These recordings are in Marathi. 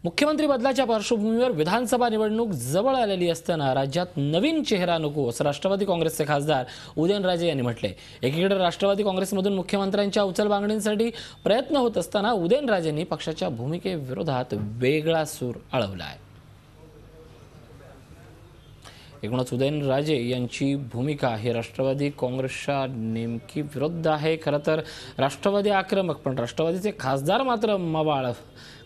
मुख्यमंत्री बदलाच्या पार्श्वभूमीवर विधानसभा निवडणूक जवळ आलेली असताना राज्यात नवीन चेहरा नको असं राष्ट्रवादी काँग्रेसचे खासदार उदयनराजे यांनी म्हटले। एकीकडे राष्ट्रवादी काँग्रेसमधून मुख्यमंत्र्यांच्या उचलबांगडींसाठी प्रयत्न होत असताना उदयनराजेंनी पक्षाच्या भूमिकेविरोधात वेगळा सूर आळवला आहे। एकूणच उदयनराजे यांची भूमिका ही राष्ट्रवादी काँग्रेसच्या नेमकी विरुद्ध आहे। खरं तर राष्ट्रवादी आक्रमक पण राष्ट्रवादीचे खासदार मात्र मवाळ।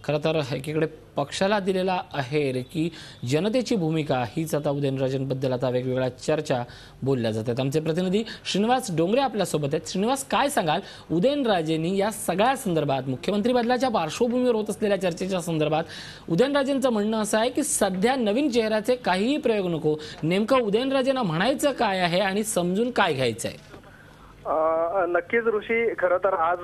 खरं तर एकीकडे पक्षाला दिलेला आहेर की जनतेची भूमिका हीच आता उदयनराजेंबद्दल आता वेगवेगळ्या चर्चा बोलल्या जातात। आमचे प्रतिनिधी श्रीनिवास डोंगरे आपल्यासोबत आहेत। श्रीनिवास, काय सांगाल उदयनराजेंनी या सगळ्या संदर्भात मुख्यमंत्री बदलाच्या पार्श्वभूमीवर होत असलेल्या चर्चेच्या संदर्भात उदयनराजेंचं म्हणणं असं आहे की सध्या नवीन चेहऱ्याचे काहीही प्रयोग नको। नेमकं उदयनराजेंना म्हणायचं काय आहे आणि समजून काय घ्यायचं आहे? नक्कीच ऋषी, खरं तर आज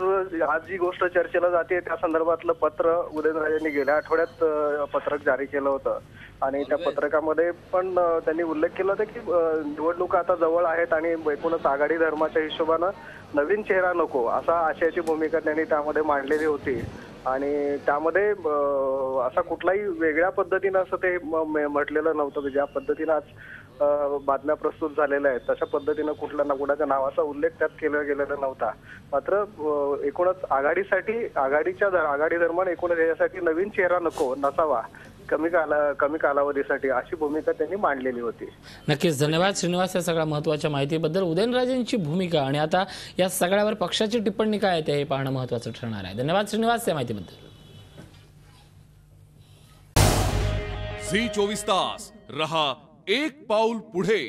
जी गोष्ट चर्चेला जाते त्या संदर्भातलं पत्र उदयनराजेंनी गेल्या आठवड्यात पत्रक जारी केलं होतं आणि त्या पत्रकामध्ये पण त्यांनी उल्लेख केला होता की निवडणुका आता जवळ आहेत आणि एकूणच आघाडी धर्माच्या हिशोबानं नवीन चेहरा नको असा आशयाची भूमिका त्यांनी त्यामध्ये मांडलेली होती। आणि त्यामध्ये असा कुठलाही वेगळ्या पद्धतीनं असं ते म्हटलेलं नव्हतं की ज्या पद्धतीनं आज बातम्या प्रस्तुत झालेल्या आहेत तशा पद्धतीनं कुणाच्या नावाचा उल्लेख त्यात केला गेलेला नव्हता। मात्र एकूणच आघाडी दरम्यान एकूणच यासाठी नवीन चेहरा नसावा कमी कालावधीसाठी अशी भूमिका त्यांनी मांडलेली होती। नक्कीच धन्यवाद श्रीनिवास या सगळ्या महत्त्वाच्या माहितीबद्दल। उदयनराजेंची भूमिका आणि आता या सगळ्यावर पक्षाची टिप्पणी काय आहे हे पाहणं महत्त्वाचं ठरणार आहे। धन्यवाद श्रीनिवास या माहितीबद्दल। झी 24 तास रहा एक पाऊल पुढे।